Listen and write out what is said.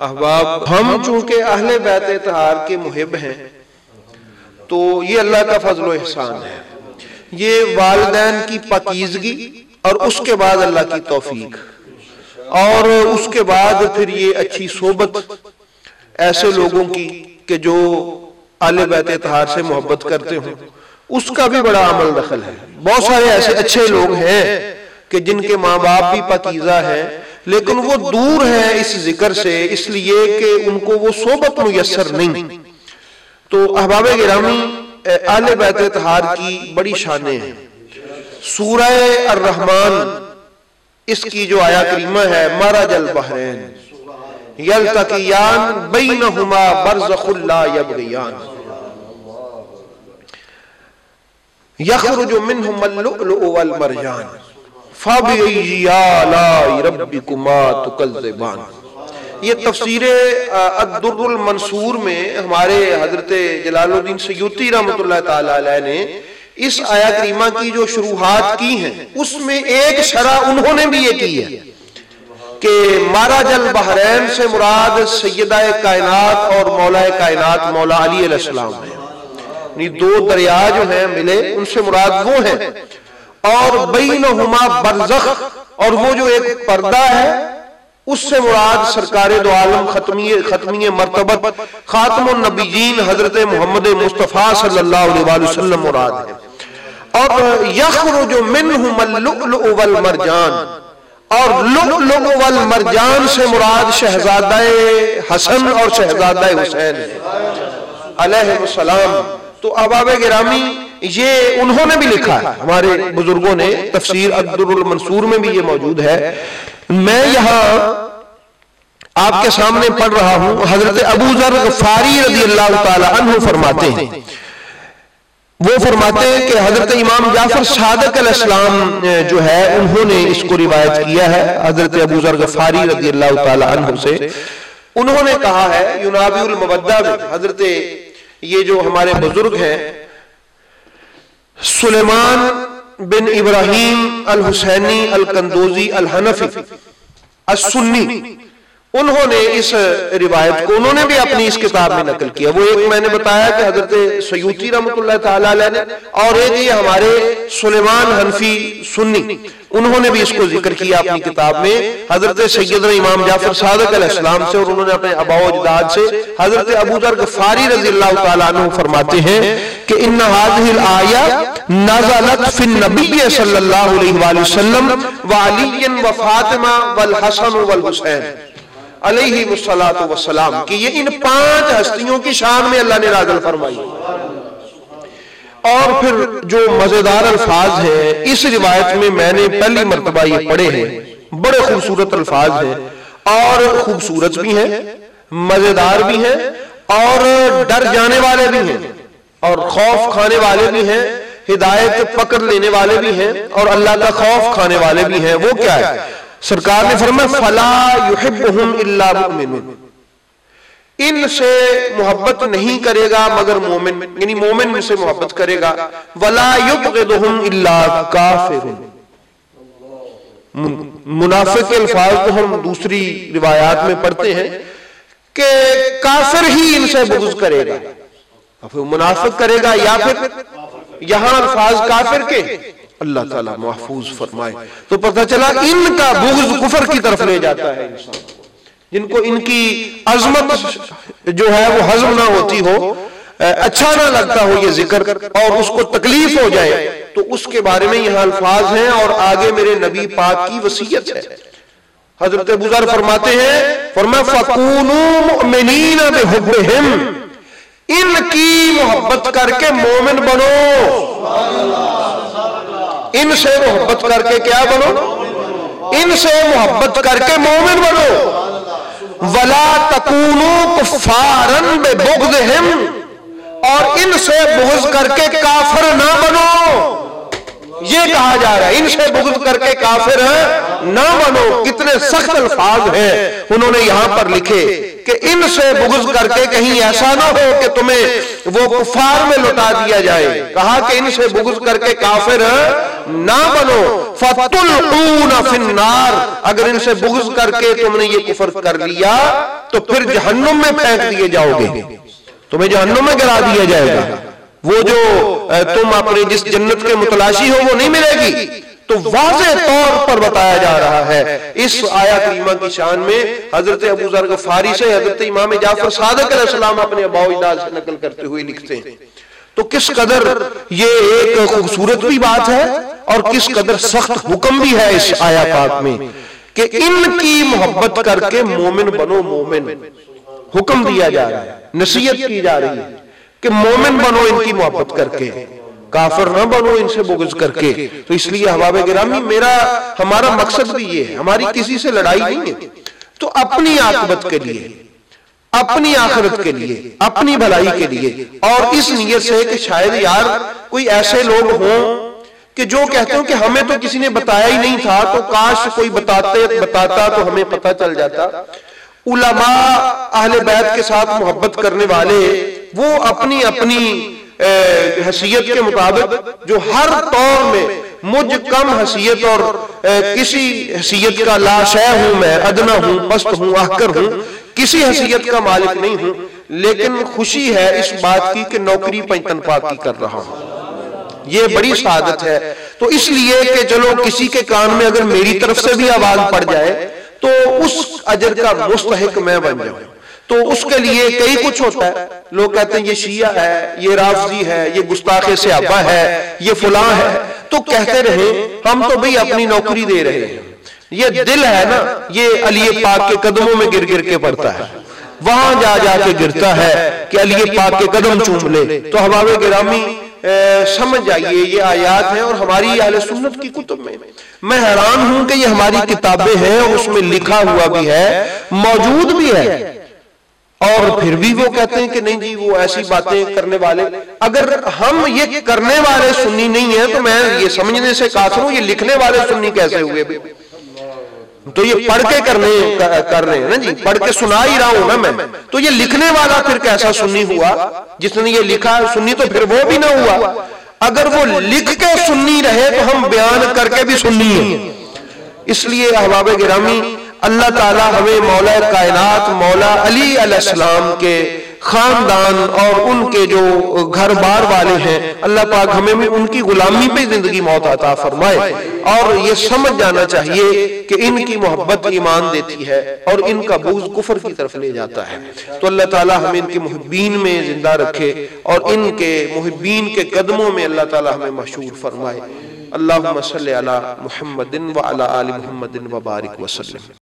احباب ہم چونکہ اہل بیت اطہار کے محب ہیں تو یہ اللہ کا فضل و احسان ہے، یہ والدین کی پاکیزگی اور اس کے بعد اللہ کی توفیق اور اس کے بعد پھر یہ اچھی صحبت ایسے لوگوں کی کہ جو اہل بیت اطہار سے محبت کرتے ہوں، اس کا بھی بڑا عمل دخل ہے۔ بہت سارے ایسے اچھے لوگ ہیں کہ جن کے ماں باپ بھی پاکیزہ ہیں لیکن وہ دور ہیں اس ذکر سے، اس لیے کہ ان کو وہ صحبت میسر نہیں۔ تو احباب گرامی، اہل بیت اطہار کی بڑی شانیں ہیں۔ سورہ الرحمن اس کی جو آیہ کریمہ ہے، مرج البحرین یلتقیان بینہما برزخ لا یبغیان یخرج منہما اللؤلؤ والمرجان فبأی آلاء ربکما تکذبان۔ یہ تفسیر الدر المنصور میں ہمارے حضرت جلال الدین سیوطی رحمۃ اللہ تعالی علیہ نے اس آیہ کریمہ کی جو شروحات کی ہیں اس میں ایک شرح انہوں نے بھی یہ کی ہے کہ مرج البحرین سے مراد سیدہ کائنات اور مولا کائنات مولا علی علیہ السلام ہے، یعنی دو دریا جو ہیں ملے ان سے مراد وہ ہیں، اور بینہما برزخ اور وہ جو ایک پردہ ہے اس سے مراد سرکار دو عالم ختمی مرتبت خاتم النبیین حضرت محمد مصطفیٰ صلی اللہ علیہ وسلم مراد ہے۔ اور یخرج منہم اللؤلؤ والمرجان، اور لؤلؤ والمرجان سے مراد شہزادہ حسن اور شہزادہ حسین علیہ السلام۔ تو احباب گرامی یہ انہوں نے بھی لکھا ہے، ہمارے بزرگوں نے، تفسیر الدر المنصور میں بھی یہ موجود ہے۔ میں یہاں آپ کے سامنے پڑھ رہا ہوں، حضرت ابو ذر غفاری رضی اللہ تعالی عنہ فرماتے ہیں، وہ فرماتے ہیں کہ حضرت امام جعفر صادق علیہ السلام جو ہے انہوں نے اس کو روایت کیا ہے حضرت ابو ذر غفاری رضی اللہ تعالی عنہ سے۔ انہوں نے کہا ہے ینابی المودہ میں، حضرت یہ جو ہمارے بزرگ ہیں سلیمان بن ابراہیم الحسینی القندوزی الحنفی السنی، انہوں نے اس روایت کو انہوں نے بھی اپنی اس کتاب میں نقل کیا۔ وہ ایک میں نے بتایا کہ حضرت سیوطی رحمۃ اللہ تعالی علیہ نے، اور ایک یہ ہمارے سلیمان حنفی سنی انہوں نے بھی اس کو ذکر کیا اپنی کتاب میں حضرت سیدنا امام جعفر صادق علیہ السلام سے، اور انہوں نے اپنے آباء و اجداد سے حضرت ابو ذر غفاری رضی اللہ تعالیٰ عنہ فرماتے ہیں کہ ان هذه الآیہ نزلت فی النبی صلی اللہ علیہ وآلہ وسلم وعلی وفاطمہ والحسن والحسین علیہ السلام، کہ یہ ان 5 ہستیوں کی شان میں اللہ نے نازل فرمائی۔ اور پھر جو مزیدار الفاظ ہیں اس روایت میں نے پہلی مرتبہ یہ پڑھے ہیں، بڑے خوبصورت الفاظ ہیں اور خوبصورت بھی ہیں، مزیدار بھی ہیں اور ڈر جانے والے بھی ہیں اور خوف کھانے والے بھی ہیں، ہدایت پکڑ لینے والے بھی ہیں اور اللہ کا خوف کھانے والے بھی ہیں۔ وہ کیا ہے؟ سرکار نے فرمایا فَلَا يُحِبُّهُمْ إِلَّا مُؤْمِنٌ، ان سے محبت نہیں کرے گا مگر مومن، یعنی مومن سے محبت کرے گا۔ وَلَا يُبْغِضُهُمْ إِلَّا كَافِرٌ، منافق کے الفاظ تو ہم دوسری روایات میں پڑھتے ہیں کہ کافر ہی ان سے بغض کرے گا، منافق کرے گا یا پھر یہاں الفاظ کافر کے اللہ تعالیٰ محفوظ فرمائے۔ تو پتہ چلا ان کا بغض کفر کی طرف لے جاتا ہے انسان، جن کو ان کی عظمت جو ہے وہ ہضم نہ ہوتی ہو، اچھا نہ لگتا ہو یہ ذکر اور اس کو تکلیف ہو جائے، تو اس کے بارے میں یہاں الفاظ ہیں اور آگے میرے نبی پاک کی وصیت ہے۔ حضرت ابو ذر فرماتے ہیں، فرمایا فَكُونُوا مُؤْمِنِينَ بِحُبِّهِمْ، ان کی محبت کر کے مومن بنو، ان سے محبت کر کے کیا بنو؟ ان سے محبت کر کے مومن بنو۔ وَلَا تَكُونُوا كُفَّارًا بِبُغْضِهِمْ، اور ان سے بغض کر کے کافر نہ بنو۔ یہ کہا جا رہا ہے ان سے بغض کر کے کافر نہ بنو۔ کتنے سخت الفاظ ہیں انہوں نے یہاں پر لکھے کہ ان سے بغض کر کے کہیں ایسا نہ ہو کہ تمہیں وہ کفار میں لٹا دیا جائے. کہا کہ ان سے بغض کر کے کافر نہ بنو. فَتُلْقُونَ فِي النَّارِ, اگر ان سے بغض کر کے تم نے یہ کفر کر لیا تو پھر جہنم میں پھینک دیے جاؤ گے, تمہیں جہنم میں گرا دیا جائے گا. وہ جو تم اپنے جس جنت کے متلاشی ہو وہ نہیں ملے گی. تو واضح طور پر بتایا جا رہا ہے اس آیت کریمہ کی شان میں. حضرت ابو ذر غفاری سے حضرت امام جعفر صادق علیہ السلام اپنے اباء و اجداد سے نقل کرتے ہوئے لکھتے ہیں. تو کس قدر یہ ایک خوبصورت بھی بات ہے اور کس قدر سخت حکم بھی ہے اس آیت پاک میں کہ ان کی محبت کر کے مومن بنو. مومن حکم دیا جا رہا ہے, نصیحت کی جا رہی ہے کہ مومن بنو ان کی محبت کر کے, کافر نہ بنو ان سے بغض کر کے. تو اس لیے احباب گرامی ہمارا مقصد بھی یہ ہے, ہماری کسی سے لڑائی نہیں ہے, تو اپنی عاقبت کے لیے, اپنی آخرت کے لیے, اپنی بھلائی کے لیے, اور اس نیت سے کہ شاید یار کوئی ایسے لوگ ہوں کہ جو کہتے ہیں کہ ہمیں تو کسی نے بتایا ہی نہیں تھا, تو کاش کوئی بتاتا تو ہمیں پتہ چل جاتا. علماء اہل بیت کے ساتھ محبت کرنے والے وہ اپنی حیثیت کے مطابق جو ہر طور میں مجھ کم حیثیت اور کسی حیثیت کا لا شے ہوں, میں ادنا ہوں, پست ہوں, احقر ہوں, کسی حیثیت کا مالک نہیں ہوں, لیکن خوشی ہے اس بات کی کہ نوکری پنجتن پاک کی کر رہا ہوں. یہ بڑی سعادت ہے. تو اس لیے کہ چلو کسی کے کان میں اگر میری طرف سے بھی آواز پڑ جائے تو اس اجر کا مستحق میں بن جاؤں. تو اس کے لیے کئی کچھ ہوتا ہے. لوگ کہتے ہیں یہ شیعہ ہے, یہ رافضی ہے, یہ گستاخ صحابہ ہے, یہ فلاں ہے. تو کہتے رہے, ہم تو بھئی اپنی نوکری دے رہے ہیں. یہ دل ہے نا, یہ علی پاک کے قدموں میں گر گر کے پڑتا ہے, وہاں جا جا کے گرتا ہے کہ علی پاک کے قدم چوم لے. تو احباب گرامی سمجھ جائیے یہ آیات ہیں اور ہماری اہل سنت کی کتب میں حیران ہوں کہ یہ ہماری کتابیں ہیں اور اس میں لکھا ہوا بھی ہے, موجود بھی ہے, اور پھر بھی وہ کہتے ہیں کہ نہیں جی وہ ایسی باتیں کرنے والے. اگر ہم یہ کرنے والے سنی نہیں ہیں تو میں یہ سمجھنے سے قاصر ہوں یہ لکھنے والے سنی کیسے ہوئے بھی؟ تو یہ پڑھ کے کر رہے ہیں نا جی, پڑھ کے سنا ہی رہا ہوں نا میں, تو یہ لکھنے والا پھر کیسا سنی ہوا؟ جس نے یہ لکھا سنی تو پھر وہ بھی نہ ہوا. اگر وہ لکھ کے سنی رہے تو ہم بیان کر کے بھی سنی ہیں. اس لیے احباب گرامی اللہ تعالیٰ ہمیں مولا کائنات مولا علی علیہ السلام کے خاندان اور ان کے جو گھر بار والے ہیں, اللہ پاک ہمیں بھی ان کی غلامی پہ زندگی موت عطا فرمائے. اور یہ سمجھ جانا چاہیے کہ ان کی محبت ایمان دیتی ہے اور ان کا بغض کفر کی طرف لے جاتا ہے. تو اللہ تعالیٰ ہمیں ان کے محبین میں زندہ رکھے اور ان کے محبین کے قدموں میں اللہ تعالیٰ ہمیں مشہور فرمائے. اللہم صلی علی محمد وعلی آل محمد وبارک وسلم.